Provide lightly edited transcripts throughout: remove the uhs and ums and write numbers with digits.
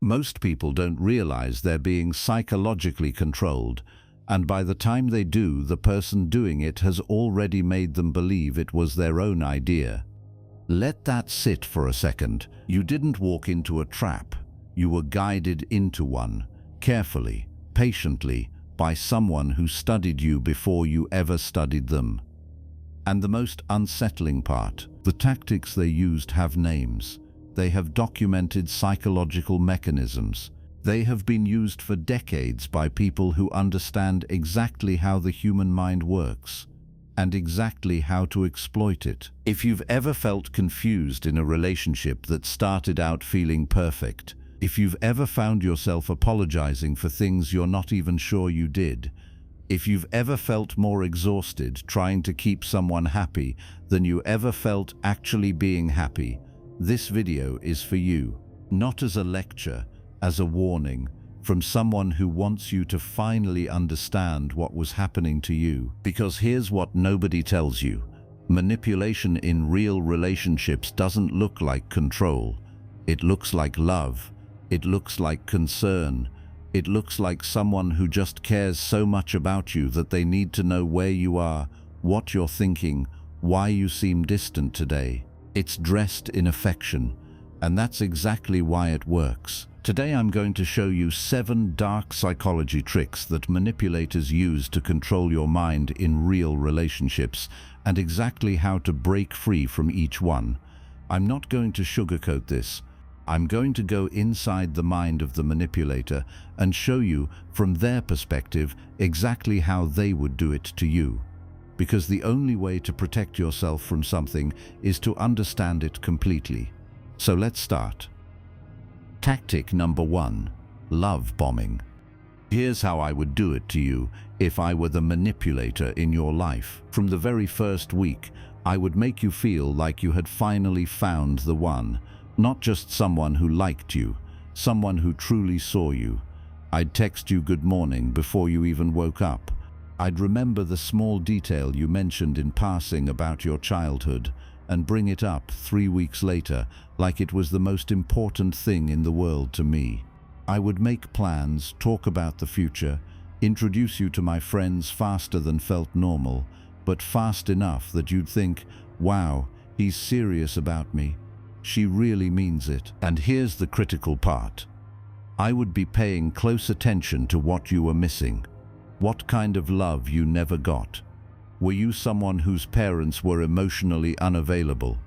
Most people don't realize they're being psychologically controlled, and by the time they do, the person doing it has already made them believe it was their own idea. Let that sit for a second. You didn't walk into a trap. You were guided into one, carefully, patiently, by someone who studied you before you ever studied them. And the most unsettling part, the tactics they used have names. They have documented psychological mechanisms. They have been used for decades by people who understand exactly how the human mind works and exactly how to exploit it. If you've ever felt confused in a relationship that started out feeling perfect, if you've ever found yourself apologizing for things you're not even sure you did, if you've ever felt more exhausted trying to keep someone happy than you ever felt actually being happy, this video is for you. Not as a lecture, as a warning from someone who wants you to finally understand what was happening to you. Because here's what nobody tells you. Manipulation in real relationships doesn't look like control. It looks like love. It looks like concern. It looks like someone who just cares so much about you that they need to know where you are, what you're thinking, why you seem distant today. It's dressed in affection, and that's exactly why it works. Today I'm going to show you 7 dark psychology tricks that manipulators use to control your mind in real relationships, and exactly how to break free from each one. I'm not going to sugarcoat this. I'm going to go inside the mind of the manipulator and show you, from their perspective, exactly how they would do it to you. Because the only way to protect yourself from something is to understand it completely. So let's start. Tactic number 1, love bombing. Here's how I would do it to you if I were the manipulator in your life. From the very first week, I would make you feel like you had finally found the one, not just someone who liked you, someone who truly saw you. I'd text you good morning before you even woke up. I'd remember the small detail you mentioned in passing about your childhood and bring it up 3 weeks later like it was the most important thing in the world to me. I would make plans, talk about the future, introduce you to my friends faster than felt normal, but fast enough that you'd think, wow, he's serious about me. She really means it. And here's the critical part. I would be paying close attention to what you were missing. What kind of love you never got. Were you someone whose parents were emotionally unavailable?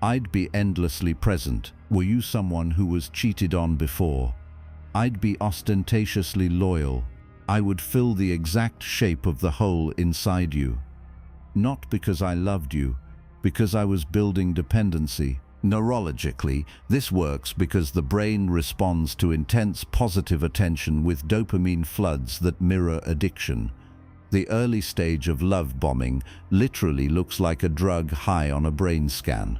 I'd be endlessly present. Were you someone who was cheated on before? I'd be ostentatiously loyal. I would fill the exact shape of the hole inside you. Not because I loved you, because I was building dependency. Neurologically, this works because the brain responds to intense positive attention with dopamine floods that mirror addiction. The early stage of love bombing literally looks like a drug high on a brain scan.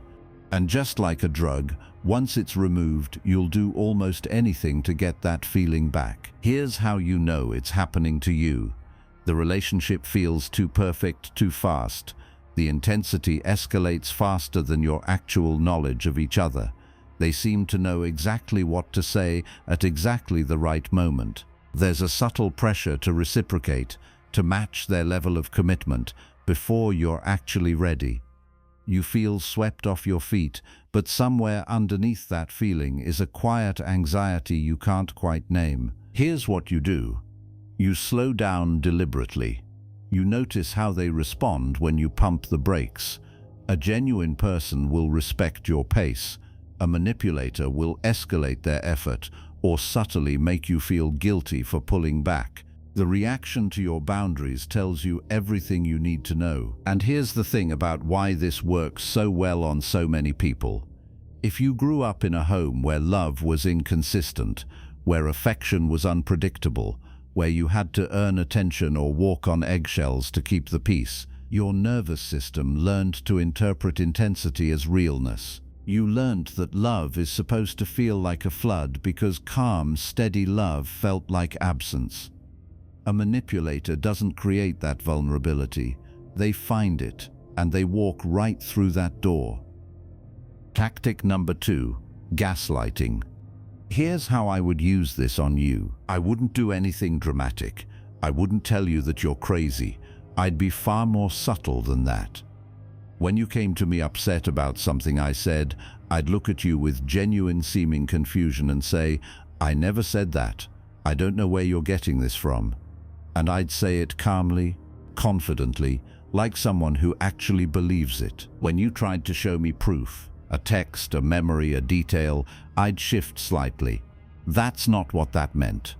And just like a drug, once it's removed, you'll do almost anything to get that feeling back. Here's how you know it's happening to you. The relationship feels too perfect too fast. The intensity escalates faster than your actual knowledge of each other. They seem to know exactly what to say at exactly the right moment. There's a subtle pressure to reciprocate, to match their level of commitment before you're actually ready. You feel swept off your feet, but somewhere underneath that feeling is a quiet anxiety you can't quite name. Here's what you do. You slow down deliberately. You notice how they respond when you pump the brakes. A genuine person will respect your pace. A manipulator will escalate their effort or subtly make you feel guilty for pulling back. The reaction to your boundaries tells you everything you need to know. And here's the thing about why this works so well on so many people. If you grew up in a home where love was inconsistent, where affection was unpredictable, where you had to earn attention or walk on eggshells to keep the peace, your nervous system learned to interpret intensity as realness. You learned that love is supposed to feel like a flood because calm, steady love felt like absence. A manipulator doesn't create that vulnerability. They find it, and they walk right through that door. Tactic number 2, gaslighting. Here's how I would use this on you. I wouldn't do anything dramatic. I wouldn't tell you that you're crazy. I'd be far more subtle than that. When you came to me upset about something I said, I'd look at you with genuine seeming confusion and say, "I never said that. I don't know where you're getting this from." And I'd say it calmly, confidently, like someone who actually believes it. When you tried to show me proof, a text, a memory, a detail, I'd shift slightly. "That's not what that meant."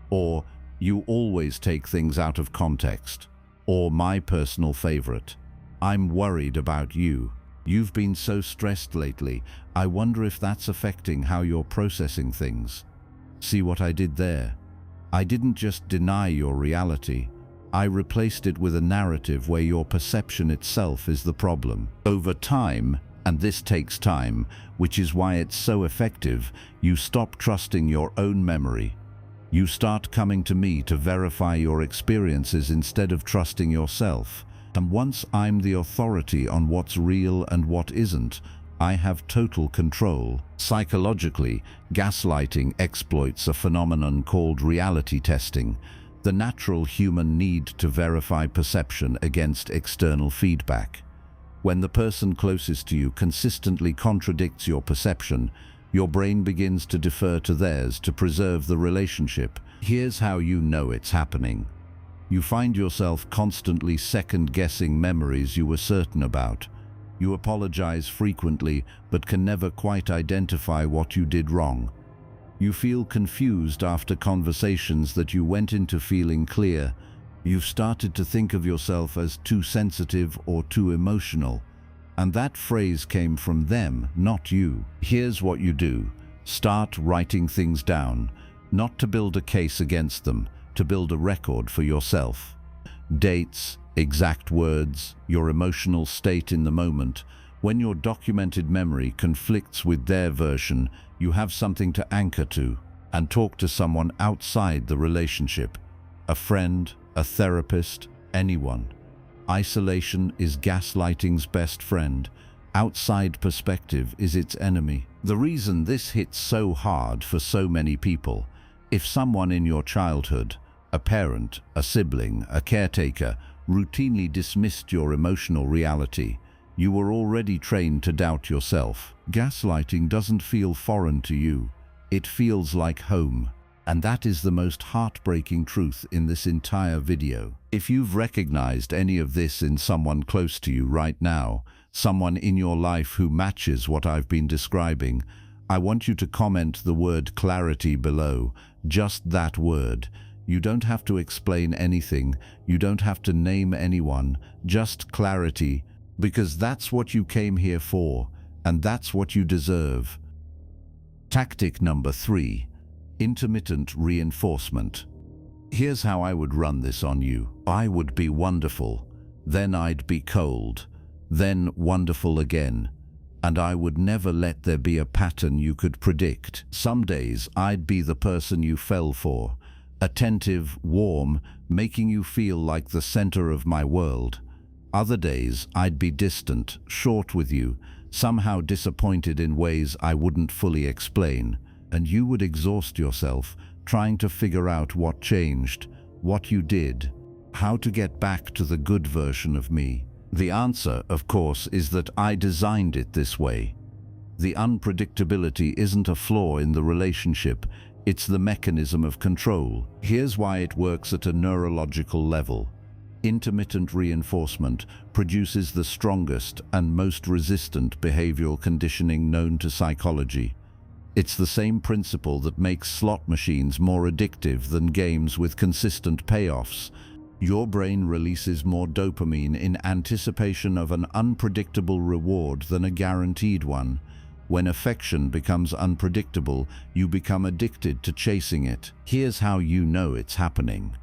Or, "You always take things out of context." Or my personal favorite, "I'm worried about you. You've been so stressed lately. I wonder if that's affecting how you're processing things." See what I did there? I didn't just deny your reality. I replaced it with a narrative where your perception itself is the problem. Over time, and this takes time, which is why it's so effective, you stop trusting your own memory. You start coming to me to verify your experiences instead of trusting yourself. And once I'm the authority on what's real and what isn't, I have total control. Psychologically, gaslighting exploits a phenomenon called reality testing, the natural human need to verify perception against external feedback. When the person closest to you consistently contradicts your perception, your brain begins to defer to theirs to preserve the relationship. Here's how you know it's happening. You find yourself constantly second-guessing memories you were certain about. You apologize frequently, but can never quite identify what you did wrong. You feel confused after conversations that you went into feeling clear. You've started to think of yourself as too sensitive or too emotional. And that phrase came from them, not you. Here's what you do. Start writing things down, not to build a case against them, to build a record for yourself. Dates, exact words, your emotional state in the moment. When your documented memory conflicts with their version, you have something to anchor to and talk to someone outside the relationship. A friend, a therapist, anyone. Isolation is gaslighting's best friend. Outside perspective is its enemy. The reason this hits so hard for so many people, if someone in your childhood, a parent, a sibling, a caretaker, routinely dismissed your emotional reality, you were already trained to doubt yourself. Gaslighting doesn't feel foreign to you. It feels like home. And that is the most heartbreaking truth in this entire video. If you've recognized any of this in someone close to you right now, someone in your life who matches what I've been describing, I want you to comment the word clarity below, just that word. You don't have to explain anything, you don't have to name anyone, just clarity, because that's what you came here for, and that's what you deserve. Tactic number 3. Intermittent reinforcement. Here's how I would run this on you. I would be wonderful, then I'd be cold, then wonderful again, and I would never let there be a pattern you could predict. Some days I'd be the person you fell for, attentive, warm, making you feel like the center of my world. Other days I'd be distant, short with you, somehow disappointed in ways I wouldn't fully explain. And you would exhaust yourself trying to figure out what changed, what you did, how to get back to the good version of me. The answer, of course, is that I designed it this way. The unpredictability isn't a flaw in the relationship, it's the mechanism of control. Here's why it works at a neurological level. Intermittent reinforcement produces the strongest and most resistant behavioral conditioning known to psychology. It's the same principle that makes slot machines more addictive than games with consistent payoffs. Your brain releases more dopamine in anticipation of an unpredictable reward than a guaranteed one. When affection becomes unpredictable, you become addicted to chasing it. Here's how you know it's happening.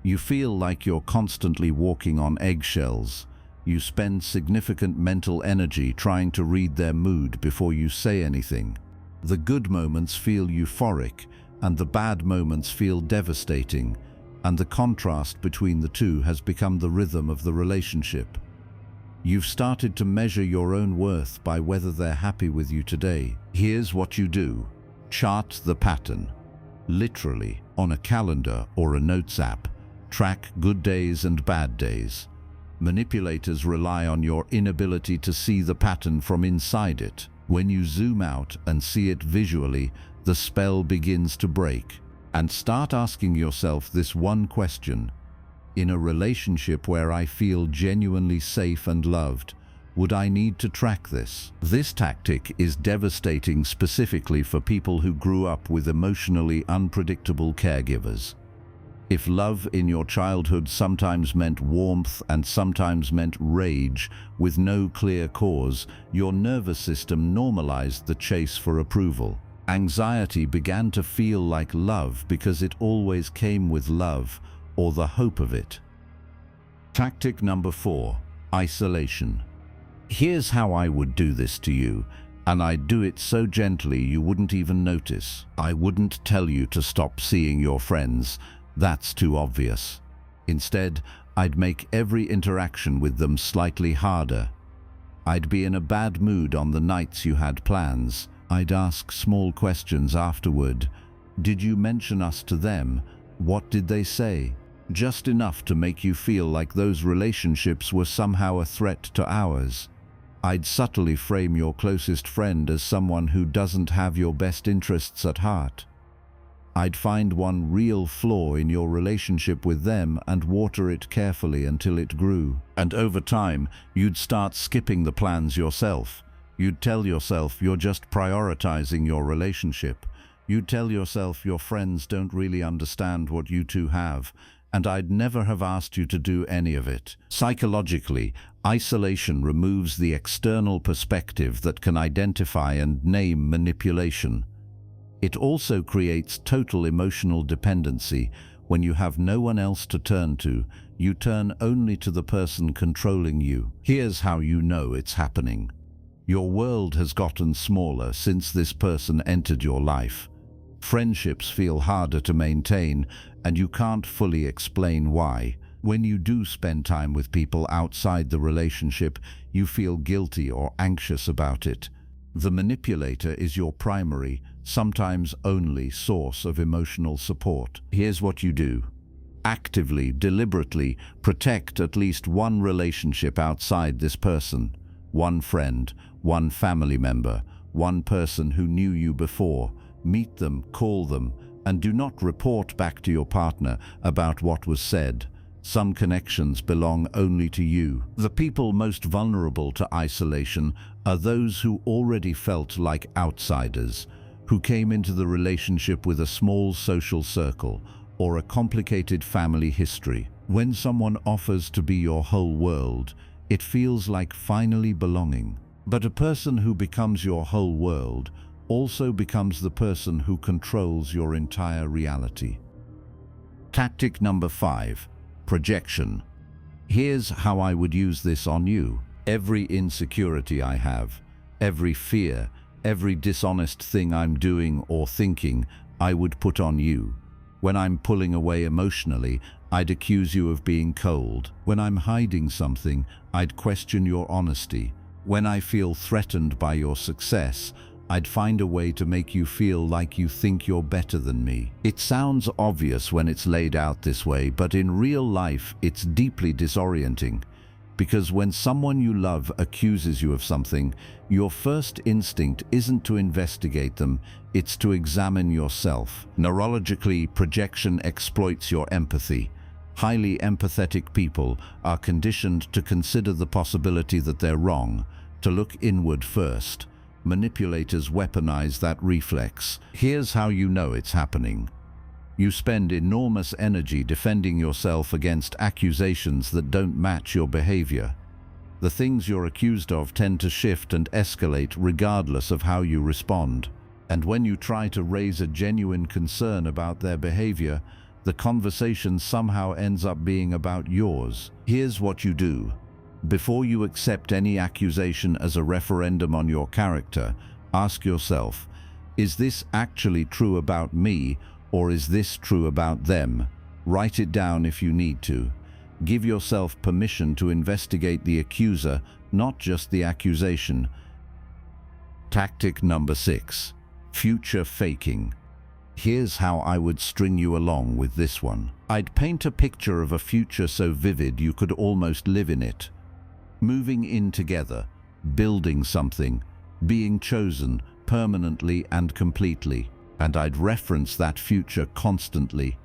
You feel like you're constantly walking on eggshells. You spend significant mental energy trying to read their mood before you say anything. The good moments feel euphoric, and the bad moments feel devastating, and the contrast between the two has become the rhythm of the relationship. You've started to measure your own worth by whether they're happy with you today. Here's what you do. Chart the pattern. Literally, on a calendar or a notes app, track good days and bad days. Manipulators rely on your inability to see the pattern from inside it. When you zoom out and see it visually, the spell begins to break. And start asking yourself this one question: in a relationship where I feel genuinely safe and loved, would I need to track this? This tactic is devastating specifically for people who grew up with emotionally unpredictable caregivers. If love in your childhood sometimes meant warmth and sometimes meant rage with no clear cause, your nervous system normalized the chase for approval. Anxiety began to feel like love because it always came with love or the hope of it. Tactic number 4: isolation. Here's how I would do this to you, and I'd do it so gently you wouldn't even notice. I wouldn't tell you to stop seeing your friends. That's too obvious. Instead, I'd make every interaction with them slightly harder. I'd be in a bad mood on the nights you had plans. I'd ask small questions afterward. Did you mention us to them? What did they say? Just enough to make you feel like those relationships were somehow a threat to ours. I'd subtly frame your closest friend as someone who doesn't have your best interests at heart. I'd find one real flaw in your relationship with them and water it carefully until it grew. And over time, you'd start skipping the plans yourself. You'd tell yourself you're just prioritizing your relationship. You'd tell yourself your friends don't really understand what you two have, and I'd never have asked you to do any of it. Psychologically, isolation removes the external perspective that can identify and name manipulation. It also creates total emotional dependency. When you have no one else to turn to, you turn only to the person controlling you. Here's how you know it's happening. Your world has gotten smaller since this person entered your life. Friendships feel harder to maintain, and you can't fully explain why. When you do spend time with people outside the relationship, you feel guilty or anxious about it. The manipulator is your primary, sometimes only, source of emotional support. Here's what you do. Actively, deliberately protect at least one relationship outside this person. One friend, one family member, one person who knew you before. Meet them, call them, and do not report back to your partner about what was said. Some connections belong only to you. The people most vulnerable to isolation are those who already felt like outsiders, who came into the relationship with a small social circle or a complicated family history. When someone offers to be your whole world, it feels like finally belonging. But a person who becomes your whole world also becomes the person who controls your entire reality. Tactic number 5: projection. Here's how I would use this on you. Every insecurity I have, every fear, every dishonest thing I'm doing or thinking, I would put on you. When I'm pulling away emotionally, I'd accuse you of being cold. When I'm hiding something, I'd question your honesty. When I feel threatened by your success, I'd find a way to make you feel like you think you're better than me. It sounds obvious when it's laid out this way, but in real life, it's deeply disorienting. Because when someone you love accuses you of something, your first instinct isn't to investigate them, it's to examine yourself. Neurologically, projection exploits your empathy. Highly empathetic people are conditioned to consider the possibility that they're wrong, to look inward first. Manipulators weaponize that reflex. Here's how you know it's happening. You spend enormous energy defending yourself against accusations that don't match your behavior. The things you're accused of tend to shift and escalate regardless of how you respond. And when you try to raise a genuine concern about their behavior, the conversation somehow ends up being about yours. Here's what you do. Before you accept any accusation as a referendum on your character, ask yourself, is this actually true about me, or is this true about them? Write it down if you need to. Give yourself permission to investigate the accuser, not just the accusation. Tactic number 6: Future faking. Here's how I would string you along with this one. I'd paint a picture of a future so vivid you could almost live in it. Moving in together, building something, being chosen permanently and completely. And I'd reference that future constantly,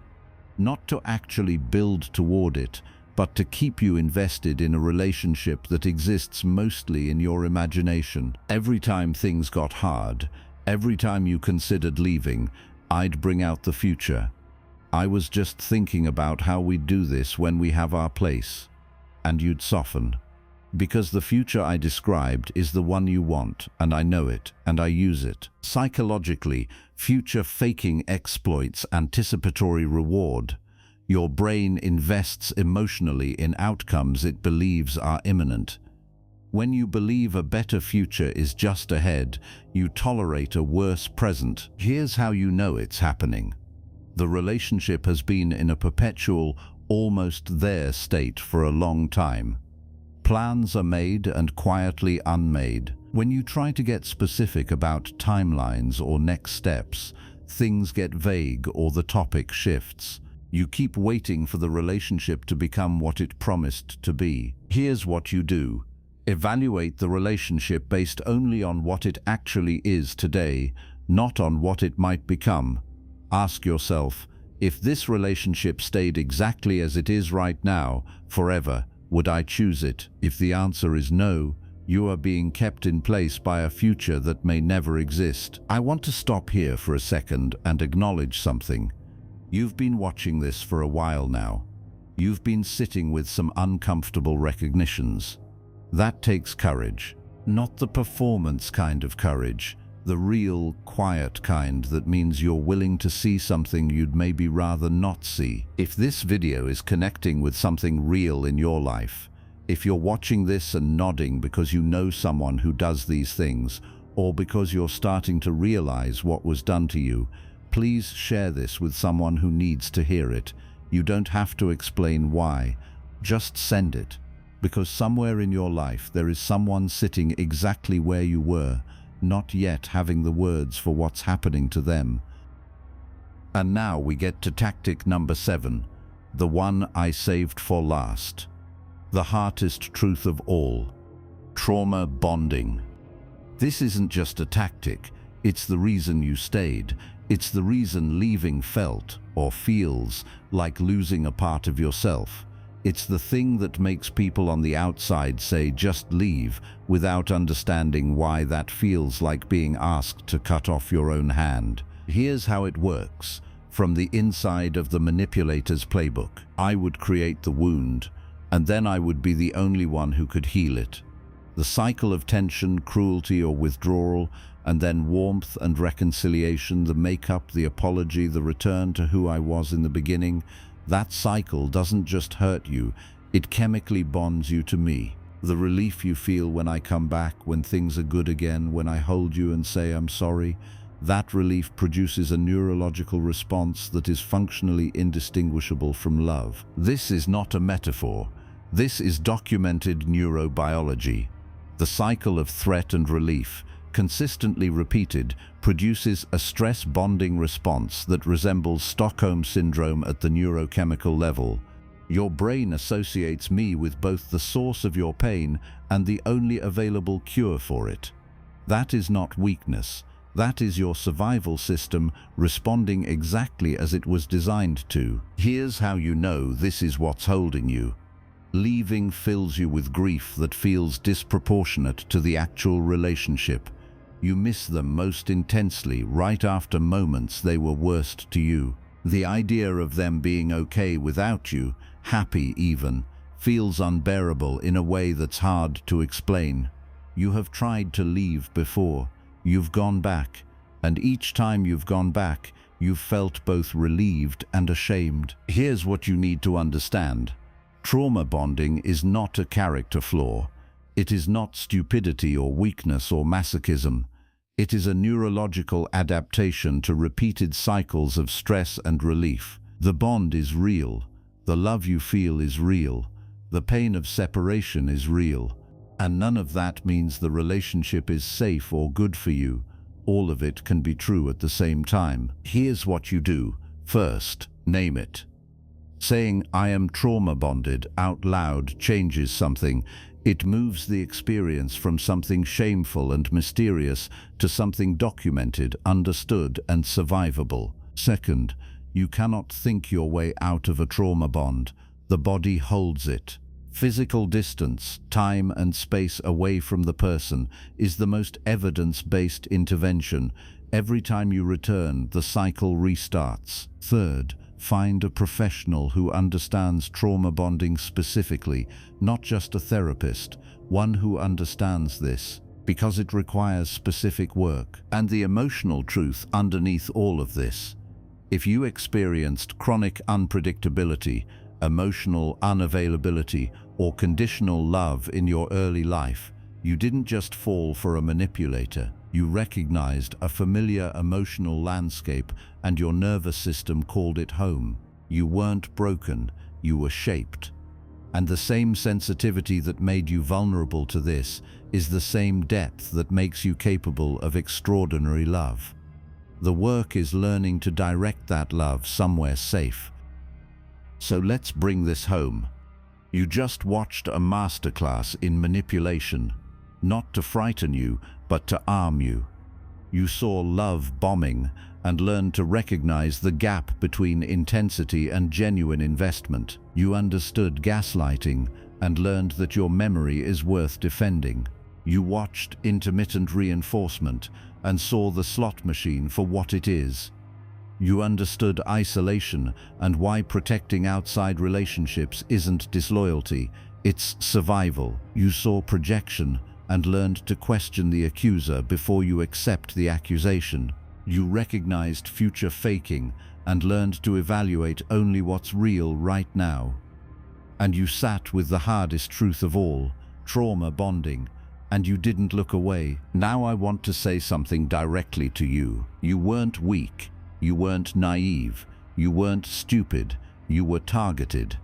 not to actually build toward it, but to keep you invested in a relationship that exists mostly in your imagination. Every time things got hard, every time you considered leaving, I'd bring out the future. I was just thinking about how we'd do this when we have our place. And you'd soften. Because the future I described is the one you want, and I know it, and I use it. Psychologically, future faking exploits anticipatory reward. Your brain invests emotionally in outcomes it believes are imminent. When you believe a better future is just ahead, you tolerate a worse present. Here's how you know it's happening. The relationship has been in a perpetual, almost there state for a long time. Plans are made and quietly unmade. When you try to get specific about timelines or next steps, things get vague or the topic shifts. You keep waiting for the relationship to become what it promised to be. Here's what you do. Evaluate the relationship based only on what it actually is today, not on what it might become. Ask yourself, if this relationship stayed exactly as it is right now, forever, would I choose it? If the answer is no, you are being kept in place by a future that may never exist. I want to stop here for a second and acknowledge something. You've been watching this for a while now. You've been sitting with some uncomfortable recognitions. That takes courage. Not the performance kind of courage, the real, quiet kind that means you're willing to see something you'd maybe rather not see. If this video is connecting with something real in your life, if you're watching this and nodding because you know someone who does these things, or because you're starting to realize what was done to you, please share this with someone who needs to hear it. You don't have to explain why. Just send it. Because somewhere in your life there is someone sitting exactly where you were, not yet having the words for what's happening to them. And now we get to tactic number 7, the one I saved for last. The hardest truth of all. Trauma bonding. This isn't just a tactic, it's the reason you stayed. It's the reason leaving felt, or feels, like losing a part of yourself. It's the thing that makes people on the outside say just leave, without understanding why that feels like being asked to cut off your own hand. Here's how it works. From the inside of the Manipulators playbook, I would create the wound, and then I would be the only one who could heal it. The cycle of tension, cruelty, or withdrawal, and then warmth and reconciliation, the makeup, the apology, the return to who I was in the beginning. That cycle doesn't just hurt you, it chemically bonds you to me. The relief you feel when I come back, when things are good again, when I hold you and say I'm sorry, that relief produces a neurological response that is functionally indistinguishable from love. This is not a metaphor. This is documented neurobiology. The cycle of threat and relief, consistently repeated, produces a stress bonding response that resembles Stockholm syndrome at the neurochemical level. Your brain associates me with both the source of your pain and the only available cure for it. That is not weakness. That is your survival system responding exactly as it was designed to. Here's how you know this is what's holding you. Leaving fills you with grief that feels disproportionate to the actual relationship. You miss them most intensely right after moments they were worst to you. The idea of them being okay without you, happy even, feels unbearable in a way that's hard to explain. You have tried to leave before. You've gone back, and each time you've gone back, you've felt both relieved and ashamed. Here's what you need to understand. Trauma bonding is not a character flaw. It is not stupidity or weakness or masochism. It is a neurological adaptation to repeated cycles of stress and relief. The bond is real. The love you feel is real. The pain of separation is real. And none of that means the relationship is safe or good for you. all of it can be true at the same time. Here's what you do. First, name it. Saying, "I am trauma bonded," out loud changes something. It moves the experience from something shameful and mysterious to something documented, understood, and survivable. Second, you cannot think your way out of a trauma bond. The body holds it. Physical distance, time and space away from the person, is the most evidence-based intervention. Every time you return, the cycle restarts. Third, find a professional who understands trauma bonding specifically, not just a therapist, one who understands this, because it requires specific work. And the emotional truth underneath all of this. If you experienced chronic unpredictability, emotional unavailability, or conditional love in your early life, you didn't just fall for a manipulator. You recognized a familiar emotional landscape and your nervous system called it home. You weren't broken, you were shaped. And the same sensitivity that made you vulnerable to this is the same depth that makes you capable of extraordinary love. The work is learning to direct that love somewhere safe. So let's bring this home. You just watched a masterclass in manipulation, not to frighten you, but to arm you. You saw love bombing and learned to recognize the gap between intensity and genuine investment. You understood gaslighting and learned that your memory is worth defending. You watched intermittent reinforcement and saw the slot machine for what it is. You understood isolation and why protecting outside relationships isn't disloyalty, it's survival. You saw projection and learned to question the accuser before you accept the accusation. You recognized future faking and learned to evaluate only what's real right now. And you sat with the hardest truth of all, trauma bonding, and you didn't look away. Now I want to say something directly to you. You weren't weak. You weren't naive, you weren't stupid, you were targeted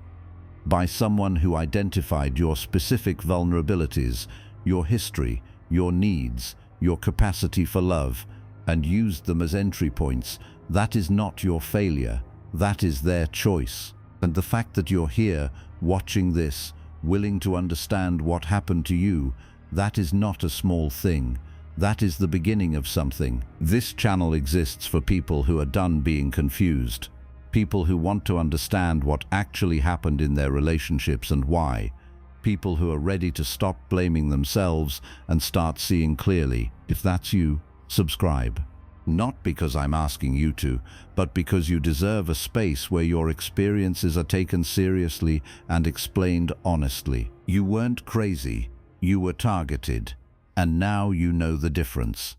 by someone who identified your specific vulnerabilities, your history, your needs, your capacity for love, and used them as entry points. That is not your failure, that is their choice. And the fact that you're here, watching this, willing to understand what happened to you, that is not a small thing. That is the beginning of something. This channel exists for people who are done being confused, people who want to understand what actually happened in their relationships and why, people who are ready to stop blaming themselves and start seeing clearly. If that's you, subscribe. Not because I'm asking you to, but because you deserve a space where your experiences are taken seriously and explained honestly. You weren't crazy, you were targeted. And now you know the difference.